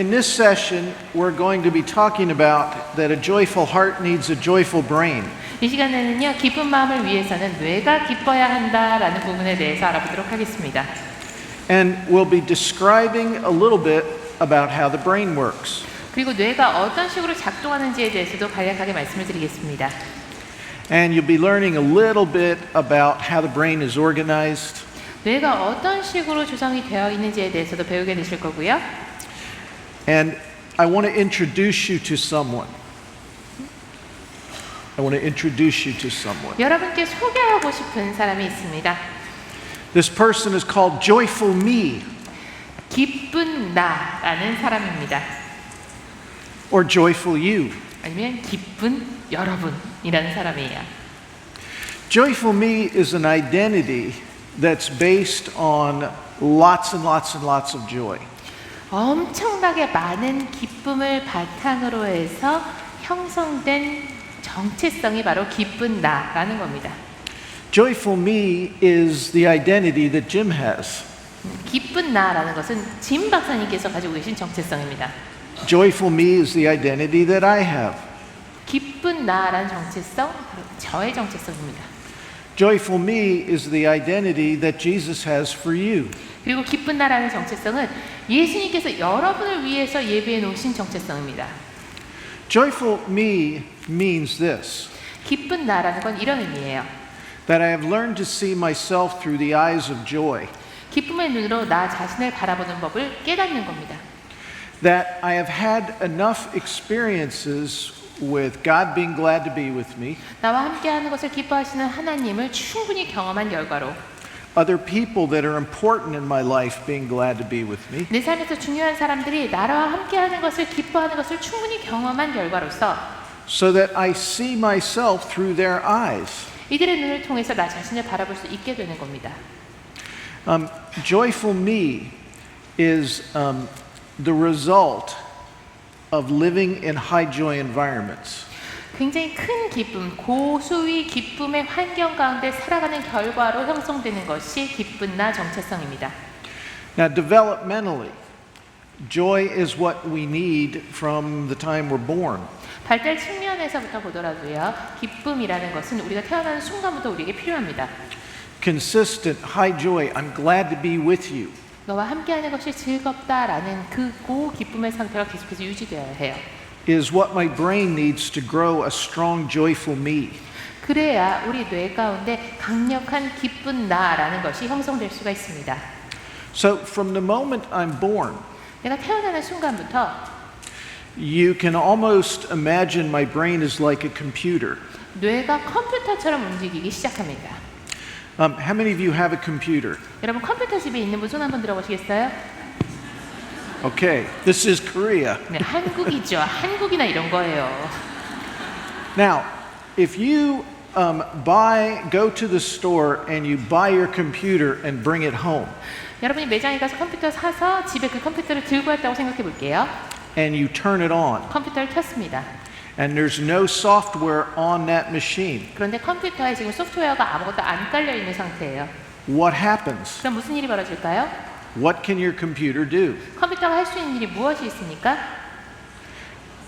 In this session, we're going to be talking about that a joyful heart needs a joyful brain. 이 시간에는요, 기쁜 마음을 위해서는 뇌가 기뻐야 한다라는 부분에 대해서 알아보도록 하겠습니다. And we'll be describing a little bit about how the brain works. 그리고 뇌가 어떤 식으로 작동하는지에 대해서도 간략하게 말씀을 드리겠습니다. And you'll be learning a little bit about how the brain is organized. 뇌가 어떤 식으로 조성이 되어 있는지에 대해서도 배우게 되실 거고요. And I want to introduce you to someone. I want to introduce you to someone. 여러분께 소개하고 싶은 사람이 있습니다. This person is called Joyful Me 기쁜 나라는 사람입니다. or Joyful You. 아니면 기쁜 여러분이라는 사람이에요. Joyful Me is an identity that's based on lots and lots and lots of joy. 엄청나게 많은 기쁨을 바탕으로 해서 형성된 정체성이 바로 기쁜 나라는 겁니다. Joyful Me is the identity that Jim has. 기쁜 나라는 것은 짐 박사님께서 가지고 계신 정체성입니다. Joyful Me is the identity that I have. 기쁜 나라는 정체성, 바로 저의 정체성입니다. Joyful Me is the identity that Jesus has for you. 그리고 기쁜 나라는 정체성은 예수님께서 여러분을 위해서 예비해 놓으신 정체성입니다. Joyful Me means this, 기쁜 나라는 건 이런 의미예요. that I have learned to see myself through the eyes of joy, 기쁨의 눈으로 나 자신을 바라보는 법을 깨닫는 겁니다. that I have had enough experiences with God being glad to be with me, 나와 함께하는 것을 기뻐하시는 하나님을 충분히 경험한 결과로 other people that are important in my life being glad to be with me, 내 삶에서 중요한 사람들이 나와 함께하는 것을 기뻐하는 것을 충분히 경험한 결과로서 so that I see myself through their eyes. 이들의 눈을 통해서 나 자신을 바라볼 수 있게 되는 겁니다. Joyful Me is the result of living in high joy environments. 굉장히 큰 기쁨, 고수위 기쁨의 환경 가운데 살아가는 결과로 형성되는 것이 기쁜 나 정체성입니다. Now, developmentally, joy is what we need from the time we're born. 발달 측면에서부터 보더라도요, 기쁨이라는 것은 우리가 태어나는 순간부터 우리에게 필요합니다. Consistent, high joy, I'm glad to be with you. 너와 함께하는 것이 즐겁다라는 그 고 기쁨의 상태가 계속해서 유지되어야 해요. Is what my brain needs to grow a strong, joyful me. 그래야 우리 뇌 가운데 강력한 기쁜 나라는 것이 형성될 수가 있습니다. So, from the moment I'm born, 내가 태어나는 순간부터 you can almost imagine my brain is like a computer. 뇌가 컴퓨터처럼 움직이기 시작합니다. How many of you have a computer? 여러분 컴퓨터 집에 있는 분 손 한번 들어보시겠어요? Okay, this is Korea. 네, 한국이죠. 한국이나 이런 거예요. Now, if you go to the store and you buy your computer and bring it home, 여러분이 매장에 가서 컴퓨터 사서 집에 그 컴퓨터를 들고 왔다고 생각해 볼게요. and you turn it on, 컴퓨터를 켰습니다. and there's no software on that machine, 그런데 컴퓨터에 지금 소프트웨어가 아무것도 안 깔려 있는 상태예요. what happens? 그럼 무슨 일이 벌어질까요? What can your computer do? 컴퓨터가 할 수 있는 일이 무엇이 있습니까?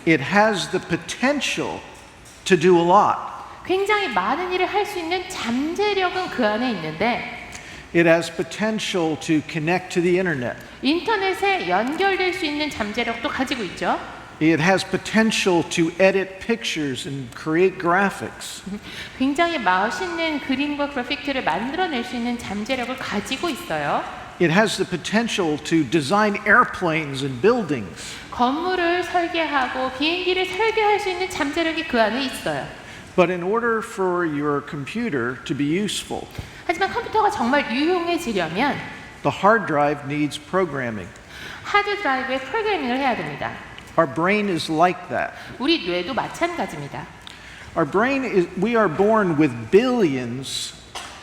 It has the potential to do a lot. 굉장히 많은 일을 할 수 있는 잠재력은 그 안에 있는데 It has potential to connect to the internet. 인터넷에 연결될 수 있는 잠재력도 가지고 있죠. It has potential to edit pictures and create graphics. 굉장히 멋있는 그림과 그래픽들을 만들어낼 수 있는 잠재력을 가지고 있어요. It has the potential to design airplanes and buildings. 건물을 설계하고 비행기를 설계할 수 있는 잠재력이 그 안에 있어요. But in order for your computer to be useful, 하지만 컴퓨터가 정말 유용해지려면 the hard drive needs programming. 하드 드라이브에 프로그래밍을 해야 됩니다. Our brain is like that. 우리 뇌도 마찬가지입니다. We are born with billions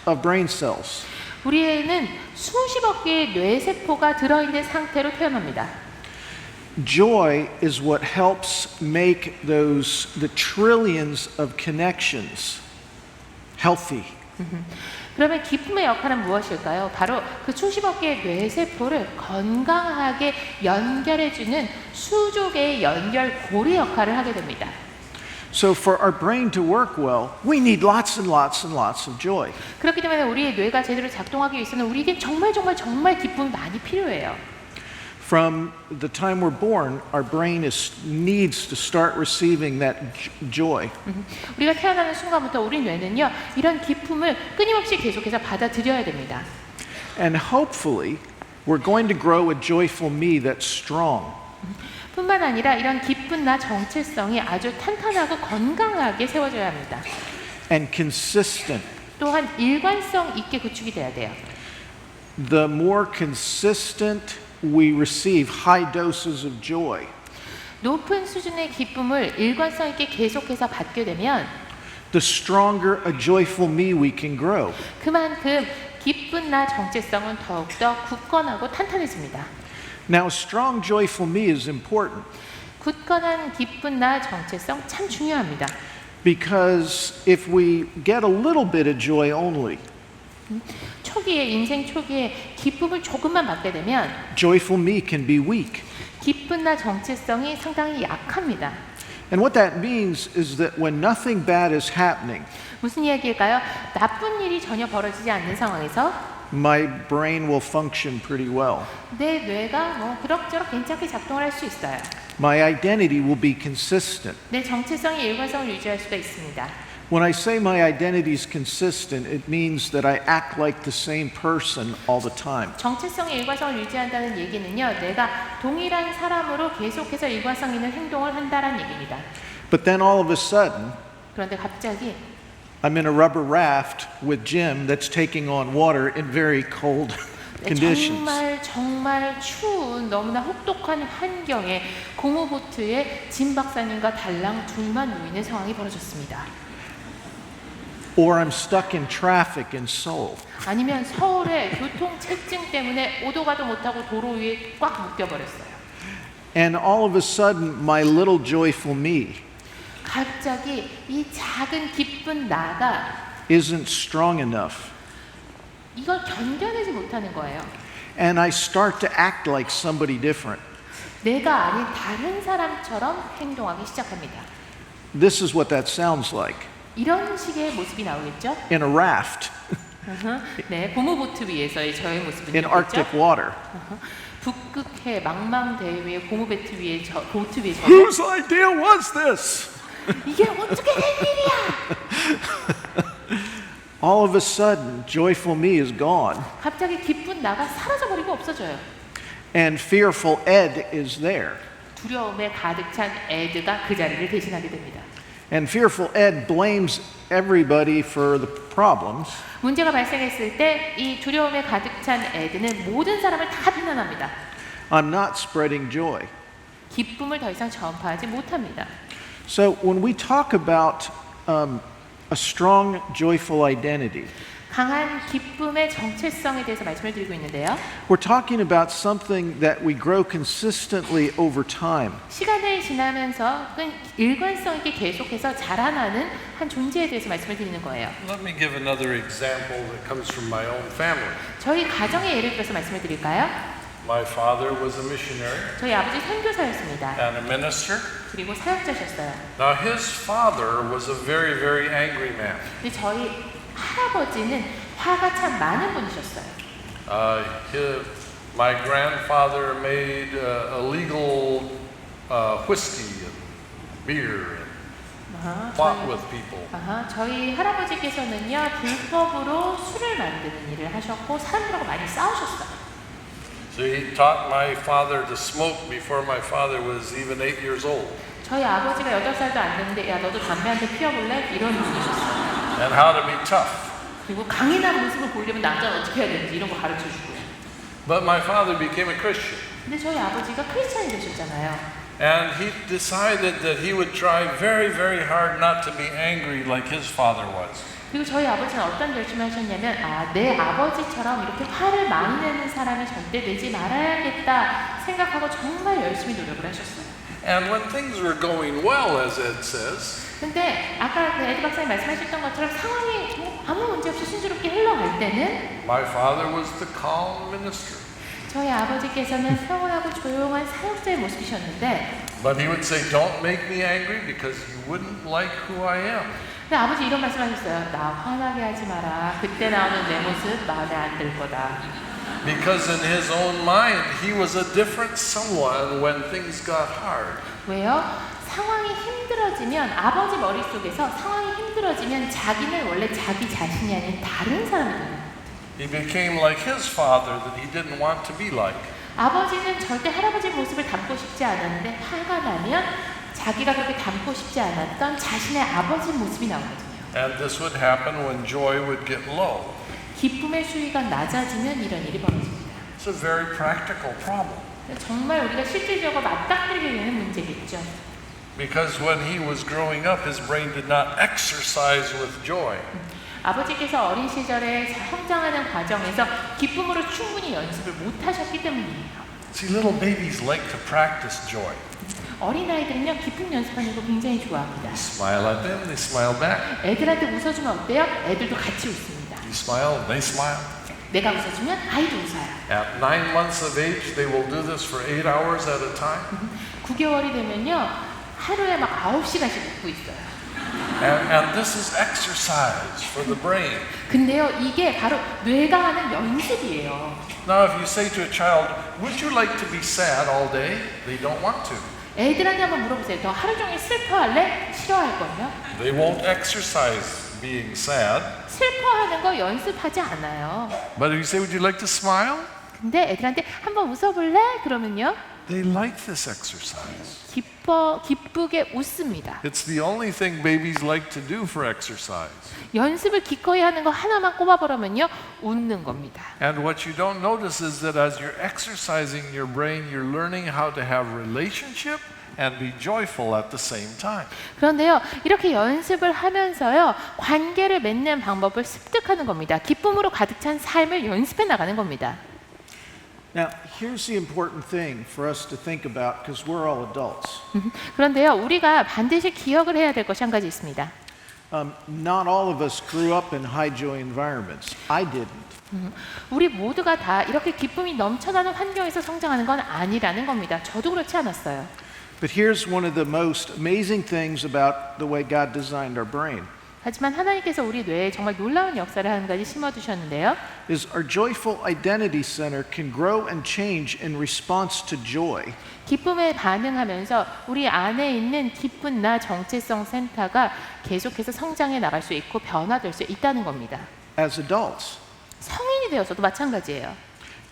of brain cells. 우리에는 수십억 개의 뇌세포가 들어있는 상태로 태어납니다. Joy is what helps make the trillions of connections healthy. 그러면 기쁨의 역할은 무엇일까요? 바로 그 수십억 개의 뇌세포를 건강하게 연결해주는 수조 개의 연결고리 역할을 하게 됩니다. So for our brain to work well, we need lots and lots and lots of joy. 그렇기 때문에 우리의 뇌가 제대로 작동하기 위해서는 우리에게 정말 기쁨이 많이 필요해요. From the time we're born, our brain needs to start receiving that joy. 우리가 태어나는 순간부터 우리 뇌는요, 이런 기쁨을 끊임없이 계속해서 받아들여야 됩니다. And hopefully, we're going to grow a joyful me that's strong. 뿐만 아니라 이런 기쁜 나 정체성이 아주 탄탄하고 건강하게 세워져야 합니다. And consistent. 또한 일관성 있게 구축이 돼야 돼요. The more consistent we receive high doses of joy, 높은 수준의 기쁨을 일관성 있게 계속해서 받게 되면 the stronger a joyful me we can grow. 그만큼 기쁜 나 정체성은 더욱더 굳건하고 탄탄해집니다. Now, strong joyful me is important 굳건한 기쁜 나 정체성 참 중요합니다. because if we get a little bit of joy only, 초기에 인생 초기에 기쁨을 조금만 받게 되면 joyful me can be weak. 기쁜 나 정체성이 상당히 약합니다. And what that means is that when nothing bad is happening, 무슨 이야기일까요? 나쁜 일이 전혀 벌어지지 않는 상황에서 my brain will function pretty well. 내 뇌가 뭐 그럭저럭 괜찮게 작동을 할 수 있어요. My identity will be consistent. 내 정체성이 일관성을 유지할 수가 있습니다. When I say my identity is consistent, it means that I act like the same person all the time. 정체성의 일관성을 유지한다는 얘기는요, 내가 동일한 사람으로 계속해서 일관성 있는 행동을 한다는 얘기입니다. But then all of a sudden, 그런데 갑자기 I'm in a rubber raft with Jim that's taking on water in very cold conditions. 정말 추운 너무나 혹독한 환경에 고무보트에 짐 박사님과 달랑 둘만 놓이는 상황이 벌어졌습니다. Or I'm stuck in traffic in Seoul. 아니면 서울의 교통체증 때문에 오도 가도 못하고 도로 위에 꽉 묶여버렸어요. And all of a sudden, my little joyful me 갑자기 이 작은 기쁜 나가 isn't strong enough. 이걸 견뎌내지 못하는 거예요. And I start to act like somebody different. 내가 아닌 다른 사람처럼 행동하기 시작합니다. This is what that sounds like. 이런 식의 모습이 나오겠죠? In a raft 네, 고무보트 위에서의 저의 모습은 in 이렇겠죠? Arctic water. 북극해 망망대해 위에 고무보트 위에 보트 위에 Whose idea was this? 이게 어떻게 된 일이야? All of a sudden, joyful me is gone, 갑자기 기쁜 나가 사라져버리고 없어져요. and fearful Ed is there. 두려움에 가득 찬 에드가 그 자리를 대신하게 됩니다. And fearful Ed blames everybody for the problems, 문제가 발생했을 때 이 두려움에 가득 찬 에드는 모든 사람을 다 비난합니다. I'm not spreading joy. 기쁨을 더 이상 전파하지 못합니다. So when we talk about a strong, joyful identity, 강한 기쁨의 정체성에 대해서 말씀을 드리고 있는데요. we're talking about something that we grow consistently over time. 시간을 지나면서 일관성 있게 계속해서 자라나는 한 존재에 대해서 말씀을 드리는 거예요. Let me give another example that comes from my own family. 저희 가정의 예를 들어서 말씀을 드릴까요? My father was a missionary 저희 아버지 선교사였습니다. and a minister. 그리고 사역자셨어요. Now his father was a very, very angry man. 근데 저희 할아버지는 화가 참 많은 분이셨어요. My grandfather made illegal whiskey and beer and fought with people. 저희 할아버지께서는요 불법으로 술을 만드는 일을 하셨고 사람들하고 많이 싸우셨어요. So he taught my father to smoke before my father was even 8 years old. 저희 아버지가 8살도 안 됐는데 야 너도 담배 한 대 피워볼래? 이런 분이셨어요. And how to be tough. 그리고 강인한 모습을 보이려면 남자는 어떻게 해야 되는지 이런 거 가르쳐주고요. But my father became a Christian. 근데 저희 아버지가 크리스찬이 되셨잖아요. And he decided that he would try very, very hard not to be angry like his father was. 그리고 저희 아버지는 어떤 결심을 하셨냐면 내 아버지처럼 이렇게 화를 많이 내는 사람이 절대 되지 말아야겠다 생각하고 정말 열심히 노력을 하셨어요. And when things were going well, as Ed says, 근데 아까 그 에드 박사님 말씀하셨던 것처럼 상황이 뭐 아무 문제 없이 순조롭게 흘러갈 때는 My father was the calm minister. 저희 아버지께서는 평온하고 조용한 사역자의 모습이셨는데 But he would say, don't make me angry because you wouldn't like who I am. 근데 아버지 이런 말씀하셨어요. 나 화나게 하지 마라. 그때 나오는 내 모습 마음에 안 들 거다. Because in his own mind, he was a different someone when things got hard. 왜요? 상황이 힘들어지면 아버지 머릿속에서 상황이 힘들어지면 자기는 원래 자기 자신이 아닌 다른 사람이 돼요. He became like his father that he didn't want to be like. 아버지는 절대 할아버지 모습을 닮고 싶지 않았는데 화가 나면 자기가 그렇게 닮고 싶지 않았던 자신의 아버지 모습이 나오거든요. And this would happen when joy would get low. 기쁨의 수위가 낮아지면 이런 일이 벌어집니다. It's a very practical problem. 정말 우리가 실질적으로 맞닥뜨리게 되는 문제겠죠. Because when he was growing up, his brain did not exercise with joy. 아버지께서 어린 시절에 성장하는 과정에서 기쁨으로 충분히 연습을 못 하셨기 때문이에요. See, little babies like to practice joy. 어린아이들은요, 기쁨 연습하는 거 굉장히 좋아합니다. Smile at them, they smile back. 애들한테 웃어주면 어때요? 애들도 같이 웃습니다. You smile, they smile. 내가 웃어주면 아이도 웃어요. At 9 months of age, they will do this for 8 hours at a time. 9개월이 되면요, 하루에 막 9시간씩 웃고 있어요. And this is exercise for the brain. 근데요, 이게 바로 뇌가 하는 연습이에요. Now, if you say to a child, would you like to be sad all day? They don't want to. 애들한테 한번 물어보세요. 너 하루 종일 슬퍼할래? 싫어할걸요? They won't exercise being sad. 슬퍼하는 거 연습하지 않아요. But if you say, would you like to smile? 근데 애들한테 한번 웃어볼래? 그러면요, They like this exercise. 기쁘게 웃습니다. It's the only thing babies like to do for exercise. 연습을 기꺼이 하는 거 하나만 꼽아보라면요, 웃는 겁니다. And what you don't notice is that as you're exercising your brain, you're learning how to have relationship and be joyful at the same time. 그런데요, 이렇게 연습을 하면서요, 관계를 맺는 방법을 습득하는 겁니다. 기쁨으로 가득 찬 삶을 연습해 나가는 겁니다. Now, here's the important thing for us to think about because we're all adults. 그런데요, 우리가 반드시 기억을 해야 될 것이 한 가지 있습니다. Not all of us grew up in high joy environments. I didn't. 우리 모두가 다 이렇게 기쁨이 넘쳐나는 환경에서 성장하는 건 아니라는 겁니다. 저도 그렇지 않았어요. But here's one of the most amazing things about the way God designed our brain. 하지만 하나님께서 우리 뇌에 정말 놀라운 역사를 한 가지 심어두셨는데요. Is our joyful identity center can grow and change in response to joy. 기쁨에 반응하면서 우리 안에 있는 기쁜 나 정체성 센터가 계속해서 성장해 나갈 수 있고 변화될 수 있다는 겁니다. As adults, 성인이 되어서도 마찬가지예요.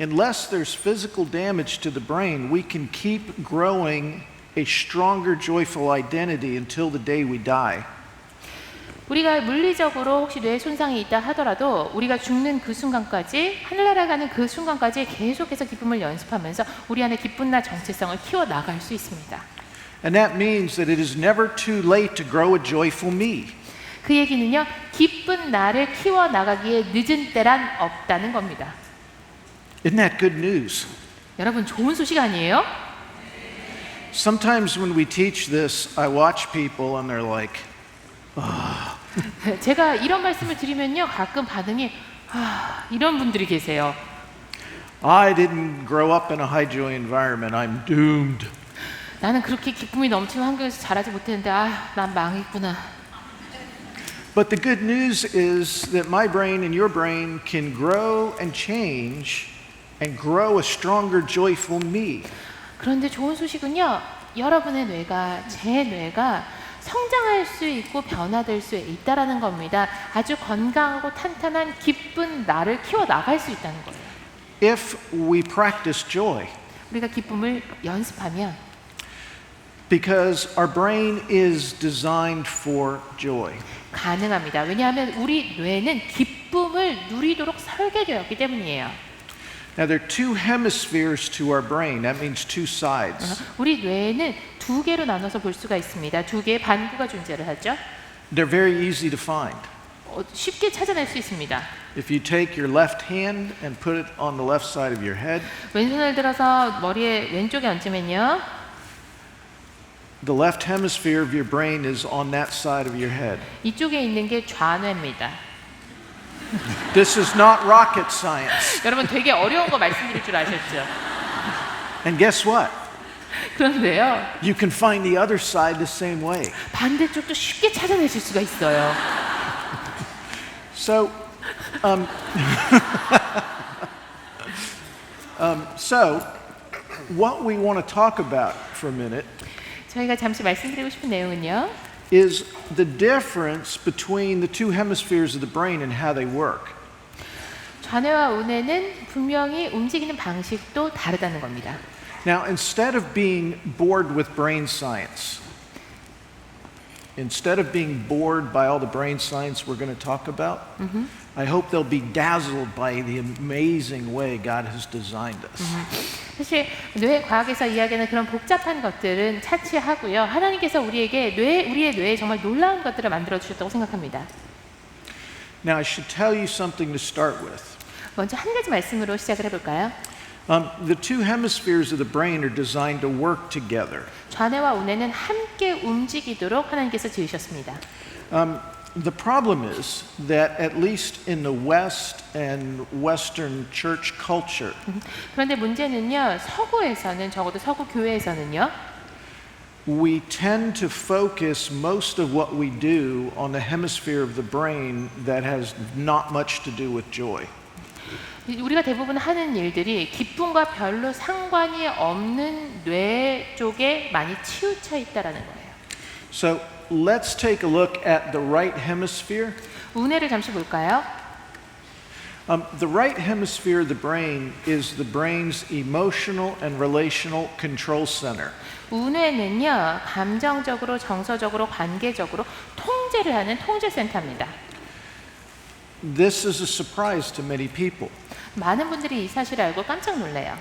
unless there's physical damage to the brain, we can keep growing a stronger joyful identity until the day we die. 우리가 물리적으로 혹시 뇌에 손상이 있다 하더라도 우리가 죽는 그 순간까지, 하늘나라 가는 그 순간까지 계속해서 기쁨을 연습하면서 우리 안에 기쁜 나 정체성을 키워 나갈 수 있습니다. And that means that it is never too late to grow a joyful me. 그 얘기는요, 기쁜 나를 키워 나가기에 늦은 때란 없다는 겁니다. Isn't that good news? 여러분, 좋은 소식 아니에요? Sometimes when we teach this, I watch people and they're like, 제가 이런 말씀을 드리면요, 가끔 반응이 이런 분들이 계세요. I didn't grow up in a high joy environment. I'm doomed. 나는 그렇게 기쁨이 넘치는 환경에서 자라지 못했는데 난 망했구나. But the good news is that my brain and your brain can grow and change and grow a stronger joyful me. 그런데 좋은 소식은요, 여러분의 뇌가, 제 뇌가 성장할 수 있고 변화될 수 있다라는 겁니다. 아주 건강하고 탄탄한 기쁜 나를 키워 나갈 수 있다는 거예요. If we practice joy, 우리가 기쁨을 연습하면, because our brain is designed for joy. 가능합니다. 왜냐하면 우리 뇌는 기쁨을 누리도록 설계되었기 때문이에요. Now there are two hemispheres to our brain. That means two sides. 우리 뇌에는 두 개로 나눠서 볼 수가 있습니다. 두 개의 반구가 존재를 하죠. They're very easy to find. 쉽게 찾아낼 수 있습니다. If you take your left hand and put it on the left side of your head, 왼손을 들어서 머리에 왼쪽에 얹으면요, The left hemisphere of your brain is on that side of your head. 이쪽에 있는 게 좌뇌입니다. This is not rocket science. 여러분 되게 어려운 거 말씀드릴 줄 아셨죠? And guess what? 그런데요, You can find the other side the same way. 반대쪽도 쉽게 찾아내실 수가 있어요. So, so what we want to talk about for a minute 저희가 잠시 말씀드리고 싶은 내용은요. is the difference between the two hemispheres of the brain and how they work. 좌뇌와 우뇌는 분명히 움직이는 방식도 다르다는 겁니다. Now, instead of being bored with brain science, instead of being bored by all the brain science we're going to talk about, I hope they'll be dazzled by the amazing way God has designed us. 사실 뇌 과학에서 이야기하는 그런 복잡한 것들은 차치하고요. 하나님께서 우리의 뇌에 정말 놀라운 것들을 만들어 주셨다고 생각합니다. Now, I should tell you something to start with. 먼저 한 가지 말씀으로 시작을 해볼까요? The two hemispheres of the brain are designed to work together. 좌뇌와 우뇌는 함께 움직이도록 하나님께서 지으셨습니다. The problem is that at least in the West and Western church culture, 그런데 문제는요, 서구에서는 적어도 서구 교회에서는요, we tend to focus most of what we do on the hemisphere of the brain that has not much to do with joy. 우리가 대부분 하는 일들이 기쁨과 별로 상관이 없는 뇌 쪽에 많이 치우쳐 있다라는 거예요. So let's take a look at the right hemisphere. 우뇌를 잠시 볼까요? The right hemisphere of the brain is the brain's emotional and relational control center. 우뇌는요, 감정적으로, 정서적으로, 관계적으로 통제를 하는 통제센터입니다. This is a surprise to many people. 많은 분들이 이 사실을 알고 깜짝 놀래요.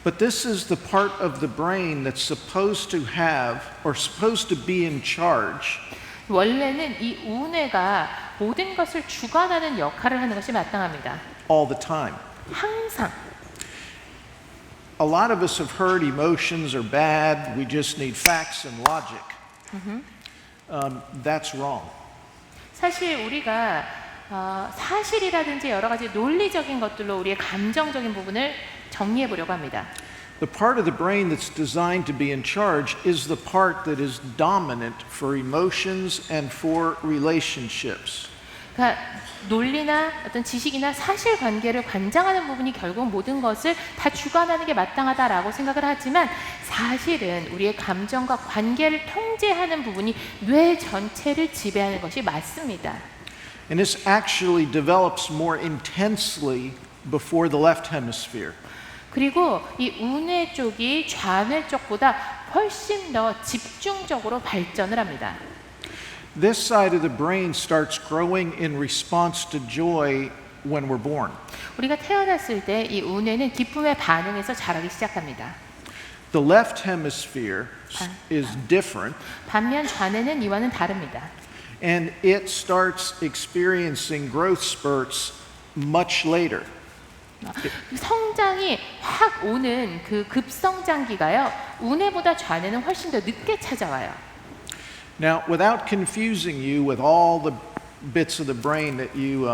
But this is the part of the brain that's supposed to have or supposed to be in charge 원래는 이 우뇌가 모든 것을 주관하는 역할을 하는 것이 마땅합니다. all the time. 항상. A lot of us have heard emotions are bad, we just need facts and logic. That's wrong. 사실 우리가 사실이라든지 여러 가지 논리적인 것들로 우리의 감정적인 부분을 정리해 보려고 합니다. The part of the brain that's designed to be in charge is the part that is dominant for emotions and for relationships. 그러니까 논리나 어떤 지식이나 사실관계를 관장하는 부분이 결국 모든 것을 다 주관하는 게 마땅하다라고 생각을 하지만 사실은 우리의 감정과 관계를 통제하는 부분이 뇌 전체를 지배하는 것이 맞습니다. And this actually develops more intensely before the left hemisphere. 그리고 이 우뇌 쪽이 좌뇌 쪽보다 훨씬 더 집중적으로 발전을 합니다. This side of the brain starts growing in response to joy when we're born. 우리가 태어났을 때 이 우뇌는 기쁨에 반응해서 자라기 시작합니다. The left hemisphere is different, 반면 좌뇌는 이와는 다릅니다. and it starts experiencing growth spurts much later. 성장이 확 오는 그 급성장기가요, 우뇌보다 좌뇌는 훨씬 더 늦게 찾아와요. Now, without confusing you with all the bits of the brain that you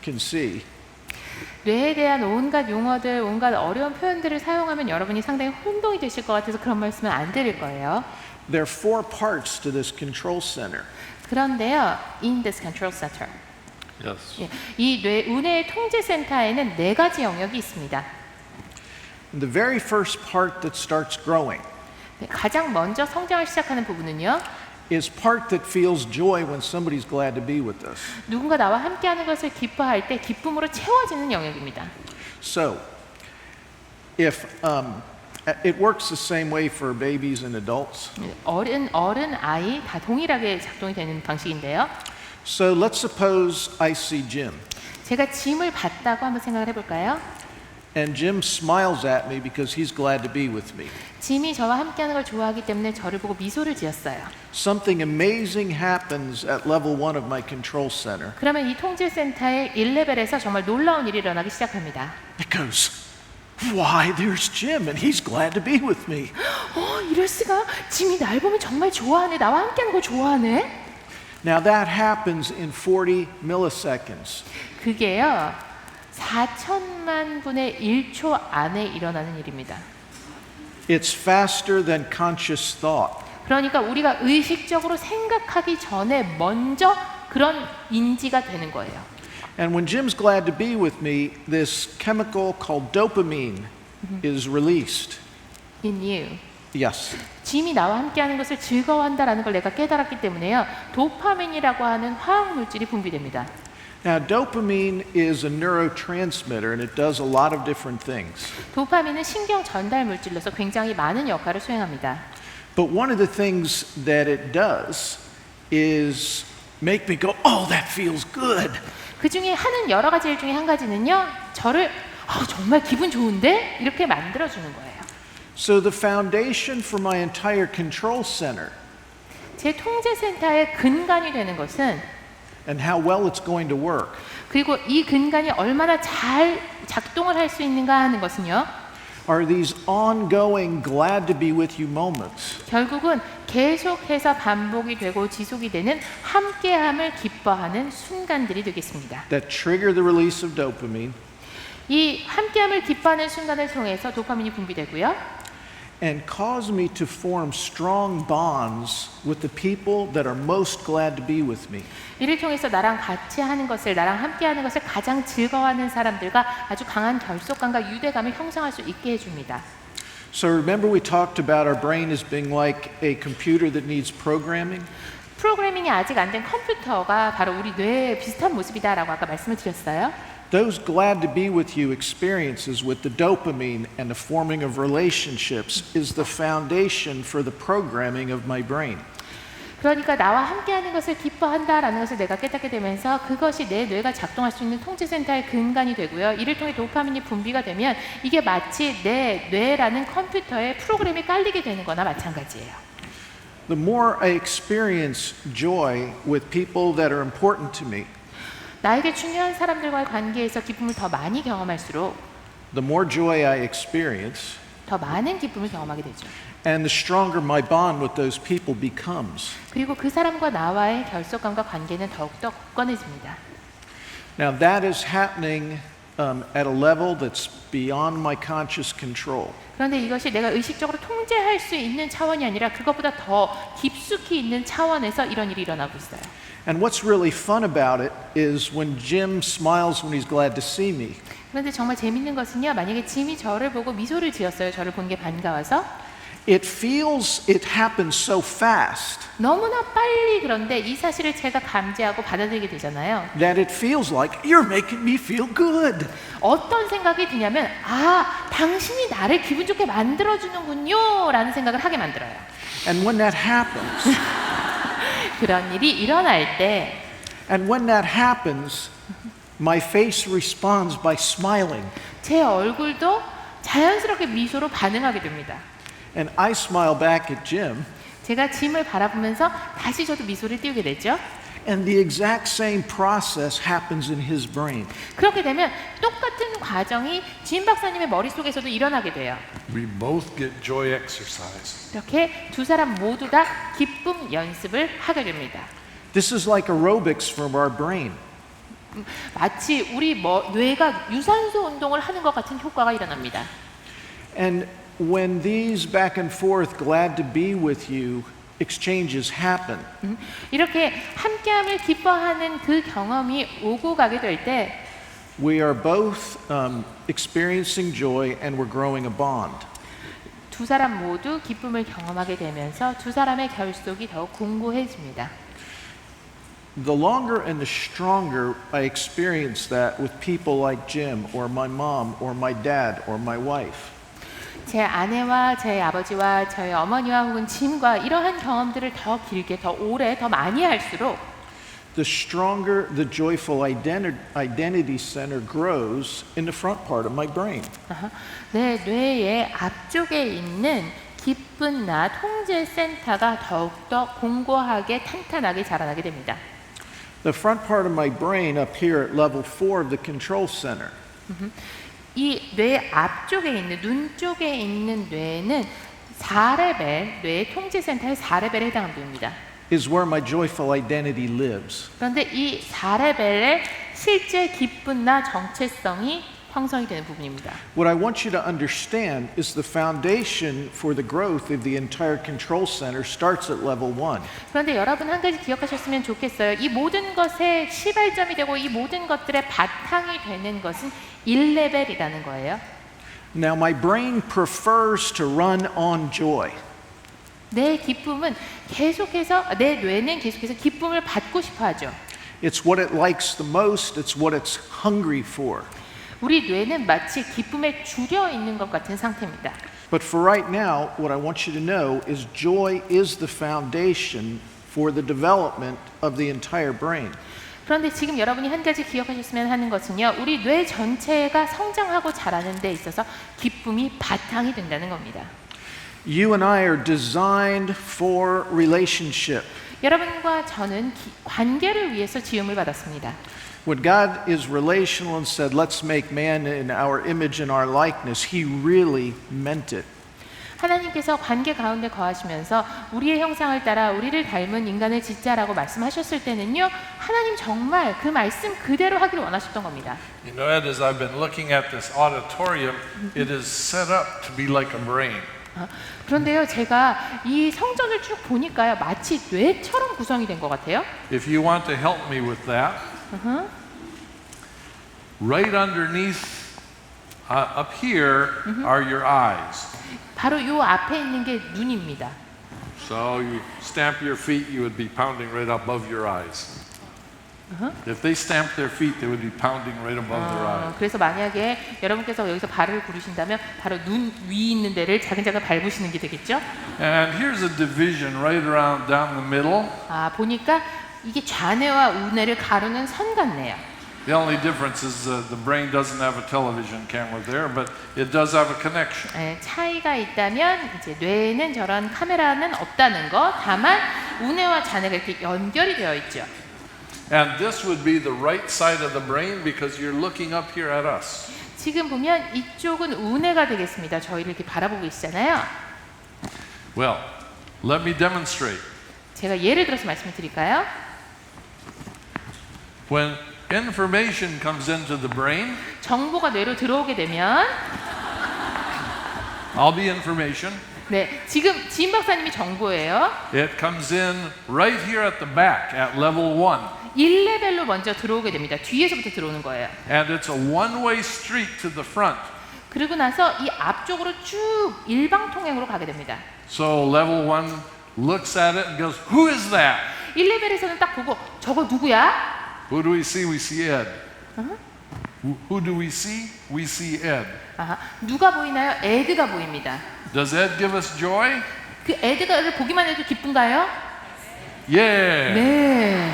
can see, 뇌에 대한 온갖 용어들, 온갖 어려운 표현들을 사용하면 여러분이 상당히 혼동이 되실 것 같아서 그런 말씀은 안 드릴 거예요. there are four parts to this control center. 그런데요, in this control center, Yes. 예, 이 우뇌의 통제센터에는 4가지 영역이 있습니다. And the very first part that starts growing 네, 가장 먼저 성장을 시작하는 부분은요, is part that feels joy when somebody's glad to be with us. 누군가 나와 함께하는 것을 기뻐할 때 기쁨으로 채워지는 영역입니다. So, if it works the same way for babies and adults. 어른, 아이 다 동일하게 작동이 되는 방식인데요. So let's suppose I see Jim, 제가 짐을 봤다고 한번 생각을 해볼까요? and Jim smiles at me because he's glad to be with me. 짐이 저와 함께하는 걸 좋아하기 때문에 저를 보고 미소를 지었어요. Something amazing happens at level 1 of my control center. 그러면 이 통제센터의 1레벨에서 정말 놀라운 일이 일어나기 시작합니다. It goes, Why, there's Jim, and he's glad to be with me. 이럴 수가. 짐이 날 보면 정말 좋아하네. 나와 함께하는 걸 좋아하네. Now that happens in 40 milliseconds. 그게요. 4천만 분의 1초 안에 일어나는 일입니다. It's faster than conscious thought. 그러니까 우리가 의식적으로 생각하기 전에 먼저 그런 인지가 되는 거예요. And when Jim's glad to be with me, this chemical called dopamine is released. In you. Yes. 짐이 나와 함께하는 것을 즐거워한다라는 걸 내가 깨달았기 때문에요. 도파민이라고 하는 화학 물질이 분비됩니다. Now, dopamine is a neurotransmitter and it does a lot of different things. 도파민은 신경 전달 물질로서 굉장히 많은 역할을 수행합니다. But one of the things that it does is make me go, oh, that feels good. 그 중에 하는 여러 가지 일 중에 한 가지는요. 저를 정말 기분 좋은데? 이렇게 만들어주는 거예요. So the foundation for my entire control center 제 통제센터의 근간이 되는 것은 and how well it's going to work 그리고 이 근간이 얼마나 잘 작동을 할 수 있는가 하는 것은요. are these ongoing glad to be with you moments. 결국은 계속해서 반복이 되고 지속이 되는 함께함을 기뻐하는 순간들이 되겠습니다. That trigger the release of dopamine 이 함께함을 기뻐하는 순간을 통해서 도파민이 분비되고요. and cause me to form strong bonds with the people that are most glad to be with me. 이를 통해서 나랑 같이 하는 것을, 나랑 함께하는 것을 가장 즐거워하는 사람들과 아주 강한 결속감과 유대감을 형성할 수 있게 해줍니다. So remember we talked about our brain as being like a computer that needs programming? 프로그래밍이 아직 안 된 컴퓨터가 바로 우리 뇌의 비슷한 모습이다라고 아까 말씀을 드렸어요. Those glad to be with you experiences with the dopamine and the forming of relationships is the foundation for the programming of my brain. 그러니까 나와 함께하는 것을 기뻐한다라는 것을 내가 깨닫게 되면서 그것이 내 뇌가 작동할 수 있는 통제센터의 근간이 되고요. 이를 통해 도파민이 분비가 되면 이게 마치 내 뇌라는 컴퓨터에 프로그램이 깔리게 되는 거나 마찬가지예요. The more I experience joy with people that are important to me, 나에게 중요한 사람들과의 관계에서 기쁨을 더 많이 경험할수록 the more joy I experience, 더 많은 기쁨을 경험하게 되죠. and the stronger my bond with those people becomes. 그리고 그 사람과 나와의 결속감과 관계는 더욱더 굳건해집니다. Now that is happening at a level that's beyond my conscious control. 그런데 이것이 내가 의식적으로 통제할 수 있는 차원이 아니라 그것보다 더 깊숙이 있는 차원에서 이런 일이 일어나고 있어요. And what's really fun about it is when Jim smiles when he's glad to see me. 그런데 정말 재밌는 것은요. 만약에 짐이 저를 보고 미소를 지었어요. 저를 본 게 반가워서. It happens so fast 너무나 빨리 그런데 이 사실을 제가 감지하고 받아들이게 되잖아요. that it feels like you're making me feel good. 어떤 생각이 드냐면 당신이 나를 기분 좋게 만들어주는군요 라는 생각을 하게 만들어요. And when that happens, 그런 일이 일어날 때 and when that happens, my face responds by smiling. 제 얼굴도 자연스럽게 미소로 반응하게 됩니다. And I smile back at Jim, 제가 짐을 바라보면서 다시 저도 미소를 띄우게 되죠. and the exact same process happens in his brain. 그렇게 되면 똑같은 과정이 짐 박사님의 머릿속에서도 일어나게 돼요. We both get joy exercise. 이렇게 두 사람 모두 다 기쁨 연습을 하게 됩니다. This is like aerobics from our brain. 마치 우리 뇌가 유산소 운동을 하는 것 같은 효과가 일어납니다. And when these back and forth glad to be with you exchanges happen, 이렇게 함께함을 기뻐하는 그 경험이 오고 가게 될 때 we are both experiencing joy and we're growing a bond. 두 사람 모두 기쁨을 경험하게 되면서 두 사람의 결속이 더욱 공고해집니다. The longer and the stronger I experience that with people like Jim or my mom or my dad or my wife, 제 아내와 제 아버지와 저희 어머니와 혹은 짐과 이러한 경험들을 더 길게, 더 오래, 더 많이 할수록 the stronger the joyful identity center grows in the front part of my brain. 내 뇌의 앞쪽에 있는 기쁜 나 통제 센터가 더욱더 공고하게 탄탄하게 자라나게 됩니다. The front part of my brain up here at level 4 of the control center. 이 뇌 앞쪽에 있는 눈 쪽에 있는 뇌는 4레벨, 뇌 통제센터의 4레벨에 해당됩니다. is where my joyful identity lives. 그런데 이 4레벨의 실제 기쁜 나 정체성이 형성이 되는 부분입니다. What I want you to understand is the foundation for the growth of the entire control center starts at level 1. 그런데 여러분 한 가지 기억하셨으면 좋겠어요. 이 모든 것의 시발점이 되고 이 모든 것들의 바탕이 되는 것은 1레벨이라는 거예요. Now, my brain prefers to run on joy. 내 기쁨은 계속해서 내 뇌는 계속해서 기쁨을 받고 싶어 하죠. It's what it likes the most, it's what it's hungry for. 우리 뇌는 마치 기쁨에 줄여 있는 것 같은 상태입니다. But for right now, what I want you to know is joy is the foundation for the development of the entire brain. 그런데 지금 여러분이 한 가지 기억하셨으면 하는 것은요. 우리 뇌 전체가 성장하고 자라는 데 있어서 기쁨이 바탕이 된다는 겁니다. You and I are designed for relationship. 여러분과 저는 관계를 위해서 지음을 받았습니다. When God is relational and said, let's make man in our image and our likeness, he really meant it. 하나님께서 관계 가운데 거하시면서 우리의 형상을 따라 우리를 닮은 인간을 짓자라고 말씀하셨을 때는요. 하나님 정말 그 말씀 그대로 하기를 원하셨던 겁니다. You know, Ed, as I've been looking at this auditorium, it is set up to be like a brain. 그런데요. 제가 이 성전을 쭉 보니까요. 마치 뇌처럼 구성이 된 것 같아요. If you want to help me with that, right underneath up here are your eyes. 바로 요 앞에 있는 게 눈입니다. So you stamp your feet, you would be pounding right above your eyes. If they stamp their feet, they would be pounding right above their eyes. 그래서 만약에 여러분께서 여기서 발을 구르신다면 바로 눈 위 있는 데를 자근자근 밟으시는 게 되겠죠? And here's a division right around down the middle. 보니까 이게 좌뇌와 우뇌를 가르는 선 같네요. The only difference is the brain doesn't have a television camera there, but it does have a connection. 차이가 있다면 이제 뇌에는 저런 카메라는 없다는 거. 다만 우뇌와 좌뇌가 이렇게 연결이 되어 있죠. And this would be the right side of the brain because you're looking up here at us. 지금 보면 이쪽은 우뇌가 되겠습니다. 저희를 이렇게 바라보고 계시잖아요. Well, let me demonstrate. 제가 예를 들어서 말씀을 드릴까요? When information comes into the brain, 정보가 뇌로 들어오게 되면 I'll be information. 네, 지금 지인 박사님이 정보예요. It comes in right here at the back at level 1. 1레벨로 먼저 들어오게 됩니다. 뒤에서부터 들어오는 거예요. And it's a one-way street to the front. 그리고 나서 이 앞쪽으로 쭉 일방통행으로 가게 됩니다. So level 1 looks at it and goes, "Who is that?" 1레벨에서는 딱 보고 저거 누구야? Who do we see? We see Ed. Who do we see? We see Ed. 누가 보이나요? 에드가 보입니다. Does Ed give us joy? 그 에드가 보기만 해도 기쁜가요? Yeah. 네.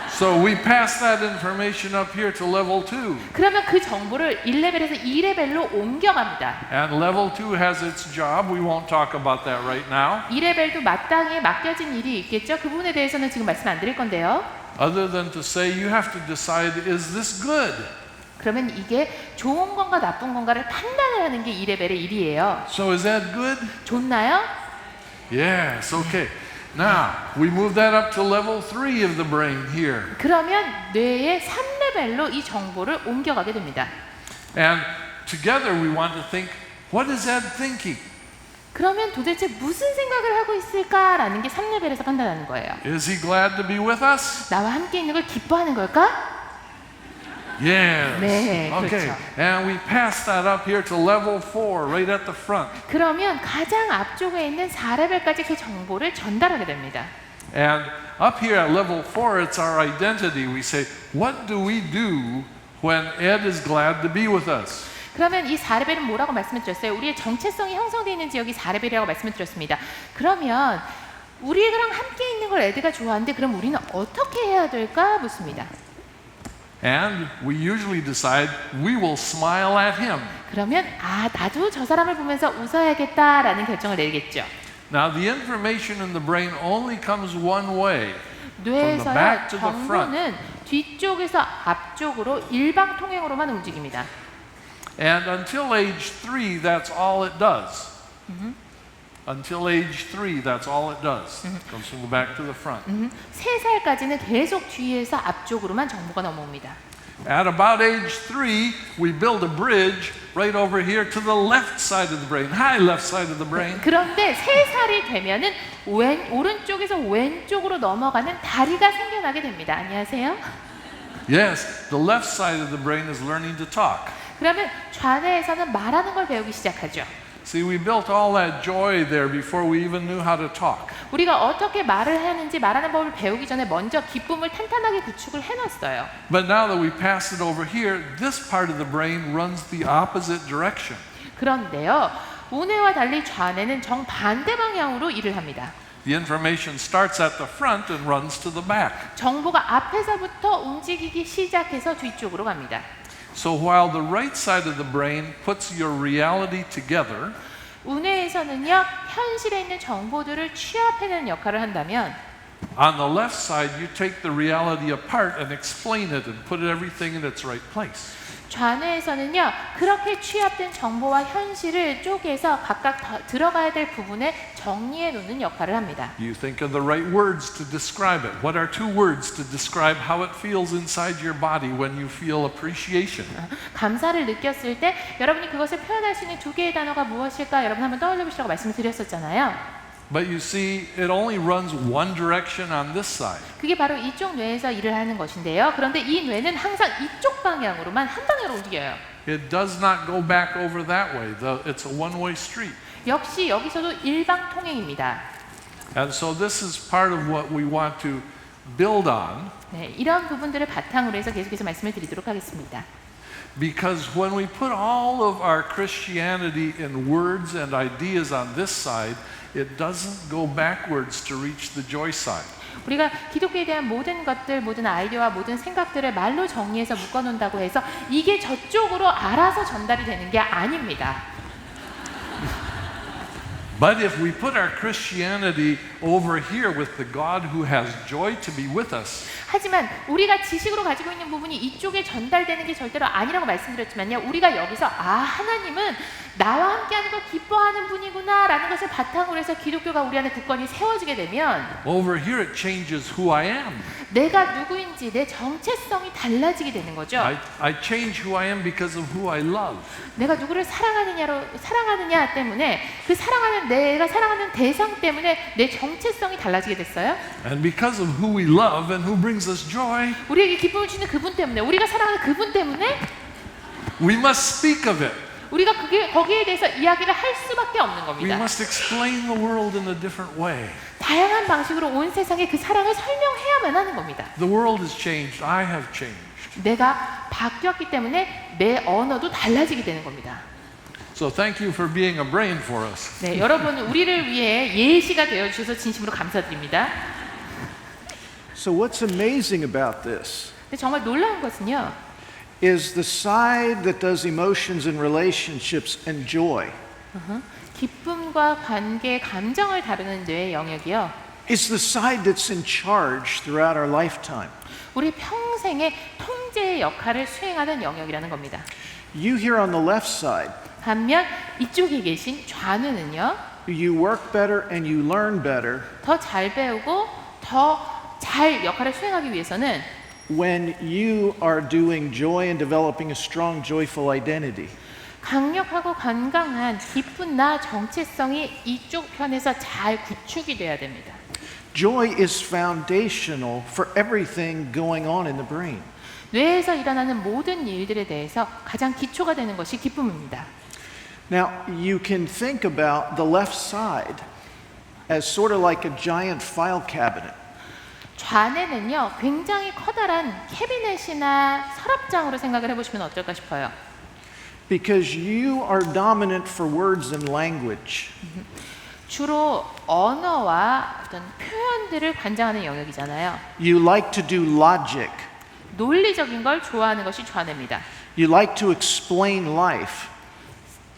So we pass that information up here to level 2. 그러면 그 정보를 1레벨에서 2레벨로 옮겨갑니다. And level 2 has its job. We won't talk about that right now. 2레벨도 마땅히 맡겨진 일이 있겠죠. 그 부분에 대해서는 지금 말씀 안 드릴 건데요. Other than to say you have to decide, is this good? 그러면 이게 좋은 건가 나쁜 건가를 판단을 하는 게 2레벨의 일이에요. So is that good? 좋나요? Yes, okay. Now, we move that up to level 3 of the brain here. 그러면 뇌의 3레벨로 이 정보를 옮겨가게 됩니다. And together we want to think, what is Ed thinking? 그러면 도대체 무슨 생각을 하고 있을까라는 게 3레벨에서 판단하는 거예요. Is he glad to be with us? 나와 함께 있는 걸 기뻐하는 걸까? Yes. 네, Okay. 그렇죠. And we pass that up here to level 4, right at the front. 그러면 가장 앞쪽에 있는 4레벨까지 그 정보를 전달하게 됩니다. And up here at level 4, it's our identity. We say, what do we do when Ed is glad to be with us? 그러면 이 4레벨은 뭐라고 말씀을 드렸어요? 우리의 정체성이 형성되어 있는 지역이 4레벨이라고 말씀을 드렸습니다. 그러면 우리랑 함께 있는 걸 에드가 좋아하는데 그럼 우리는 어떻게 해야 될까 묻습니다. And we usually decide we will smile at him. 그러면 나도 저 사람을 보면서 웃어야겠다라는 결정을 내리겠죠. Now the information in the brain only comes one way. From the back to 뇌에서요 the front. 정보는 뒤쪽에서 앞쪽으로 일방통행으로만 움직입니다. And until age 3, that's all it does. Until age 3, that's all it does. Comes from the back to the front. 3살까지는 계속 뒤에서 앞쪽으로만 정보가 넘어옵니다. At about age 3, we build a bridge right over here to the left side of the brain, high left side of the brain. 그런데 3살이 되면은 오른쪽에서 왼쪽으로 넘어가는 다리가 생겨나게 됩니다. 안녕하세요. Yes, the left side of the brain is learning to talk. 그러면 좌뇌에서는 말하는 걸 배우기 시작하죠. See, we built all that joy there before we even knew how to talk. 우리가 어떻게 말을 하는지 말하는 법을 배우기 전에 먼저 기쁨을 탄탄하게 구축을 해놨어요. But now that we passed it over here, this part of the brain runs the opposite direction. 그런데요, 우뇌와 달리 좌뇌는 정반대 방향으로 일을 합니다. The information starts at the front and runs to the back. 정보가 앞에서부터 움직이기 시작해서 뒤쪽으로 갑니다. So while the right side of the brain puts your reality together, 우뇌에서는요, 현실에 있는 정보들을 취합해내는 역할을 한다면 on the left side you take the reality apart and explain it and put everything in its right place. 좌뇌에서는요, 그렇게 취합된 정보와 현실을 쪼개서 각각 들어가야 될 부분에 정리해 놓는 역할을 합니다. You think of the right words to describe it. What are two words to describe how it feels inside your body when you feel appreciation? 감사를 느꼈을 때 여러분이 그것을 표현할 수 있는 두 개의 단어가 무엇일까? 여러분 한번 떠올려 보시라고 말씀을 드렸었잖아요. But you see, it only runs one direction on this side. 그게 바로 이쪽 뇌에서 일을 하는 것인데요. 그런데 이 뇌는 항상 이쪽 방향으로만 한 방향으로 움직여요. It does not go back over that way. It's a one-way street. 역시 여기서도 일방통행입니다. And so this is part of what we want to build on. 네, 이런 부분들을 바탕으로 해서 계속해서 말씀을 드리도록 하겠습니다. Because when we put all of our Christianity in words and ideas on this side, it doesn't go backwards to reach the joy side. 우리가 기독교에 대한 모든 것들, 모든 아이디어와 모든 생각들을 말로 정리해서 묶어놓는다고 해서 이게 저쪽으로 알아서 전달이 되는 게 아닙니다. But if we put our Christianity over here with the God who has joy to be with us, 하지만 우리가 지식으로 가지고 있는 부분이 이쪽에 전달되는 게 절대로 아니라고 말씀드렸지만요. 우리가 여기서 하나님은 나와 함께하는 걸 기뻐하는 분이구나 라는 것을 바탕으로 해서 기독교가 우리 안에 굳건히 세워지게 되면 over here it changes who I am. 내가 누구인지 내 정체성이 달라지게 되는 거죠. I change who I am because of who I love. 내가 누구를 사랑하느냐 때문에 그 내가 사랑하는 대상 때문에 내 정체성이 달라지게 됐어요. And because of who we love and who brings us joy, 우리에게 기쁨을 주는 그분 때문에, 우리가 사랑하는 그분 때문에 we must speak of it. 우리가 거기에 대해서 이야기를 할 수밖에 없는 We 겁니다. must explain the world in a different way. 다양한 방식으로 온 세상에 그 사랑을 설명해야만 하는 겁니다. The world has changed. I have changed. 내가 바뀌었기 때문에 내 언어도 달라지게 되는 겁니다. So thank you for being a brain for us. 네, 여러분 우리를 위해 예시가 되어 주셔서 진심으로 감사드립니다. So what's amazing about this 근데 정말 놀라운 것은요. is the side that does emotions and relationships and joy 기쁨과 관계, 감정을 다루는 뇌의 영역이요. is the side that's in charge throughout our lifetime. 우리 평생의 통제의 역할을 수행하는 영역이라는 겁니다. You here on the left side, 반면 이쪽에 계신 좌뇌는요. you work better and you learn better 더 잘 배우고 더 잘 역할을 수행하기 위해서는 when you are doing joy and developing a strong, joyful identity. 강력하고 건강한 기쁜 나 정체성이 이쪽 편에서 잘 구축이 돼야 됩니다. Joy is foundational for everything going on in the brain. 뇌에서 일어나는 모든 일들에 대해서 가장 기초가 되는 것이 기쁨입니다. Now, you can think about the left side as sort of like a giant file cabinet. 좌뇌는요, 굉장히 커다란 캐비넷이나 서랍장으로 생각을 해보시면 어떨까 싶어요. Because you are dominant for words and language. 주로 언어와 어떤 표현들을 관장하는 영역이잖아요. You like to do logic. 논리적인 걸 좋아하는 것이 좌뇌입니다. You like to explain life.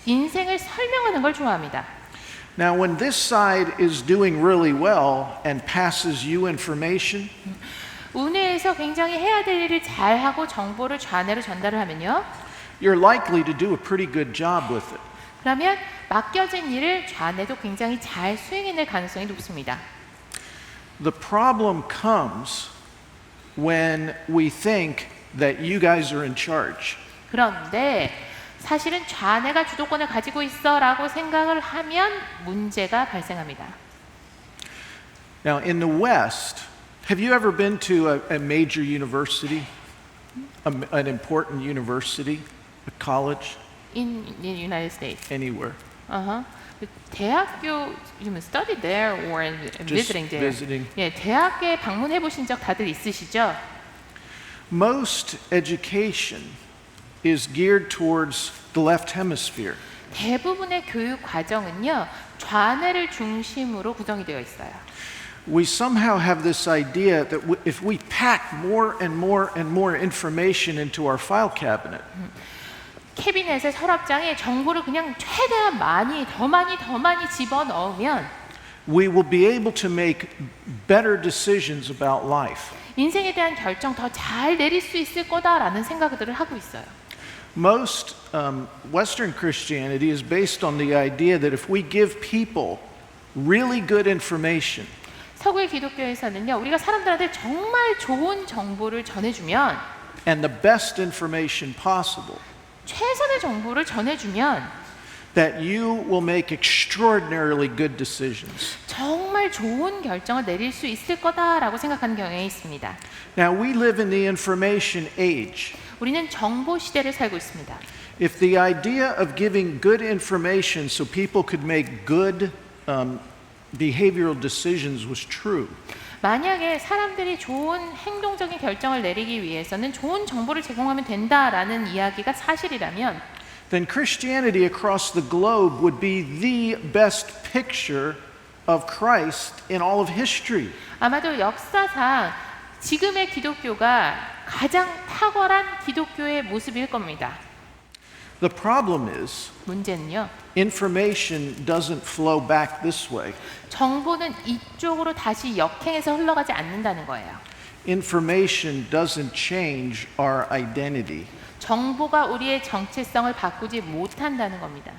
인생을 설명하는 걸 좋아합니다. Now, when this side is doing really well and passes you information, 우뇌에서 굉장히 해야 될 일을 잘하고 정보를 좌뇌로 전달을 하면요. you're likely to do a pretty good job with it. 그러면 맡겨진 일을 좌뇌도 굉장히 잘 수행해낼 가능성이 높습니다. The problem comes when we think that you guys are in charge. 그런데 사실은 좌뇌가 주도권을 가지고 있어라고 생각을 하면 문제가 발생합니다. Now, in the West, have you ever been to a major university, an important university, a college, In the United States. anywhere? 대학교, you study there or visiting there? visiting. 예, 대학에 방문해 보신 적 다들 있으시죠? Most education is geared towards the left hemisphere. 대부분의 교육 과정은요, 좌뇌를 중심으로 구성이 되어 있어요. We somehow have this idea that if we pack more and more and more information into our file cabinet, 캐비넷의 서랍장에 정보를 그냥 최대한 더 많이 집어 넣으면 we will be able to make better decisions about life. 인생에 대한 결정 더 잘 내릴 수 있을 거다라는 생각들을 하고 있어요. Most Western Christianity is based on the idea that if we give people really good information, 서구의 기독교에서는요, 우리가 사람들한테 정말 좋은 정보를 전해주면, and the best information possible, 최선의 정보를 전해주면 that you will make extraordinarily good decisions. 정말 좋은 결정을 내릴 수 있을 거다라고 생각하는 경향이 있습니다. Now, we live in the information age. 우리는 정보 시대를 살고 있습니다. If the idea of giving good information so people could make good behavioral decisions was true, 만약에 사람들이 좋은 행동적인 결정을 내리기 위해서는 좋은 정보를 제공하면 된다라는 이야기가 사실이라면 then Christianity across the globe would be the best picture of Christ in all of history. 아마도 역사상 지금의 기독교가 가장 탁월한 기독교의 모습일 겁니다. The problem is 문제는요, information doesn't flow back this way. 정보는 이쪽으로 다시 역행해서 흘러가지 않는다는 거예요. Information doesn't change our identity. 정보가 우리의 정체성을 바꾸지 못한다는 겁니다.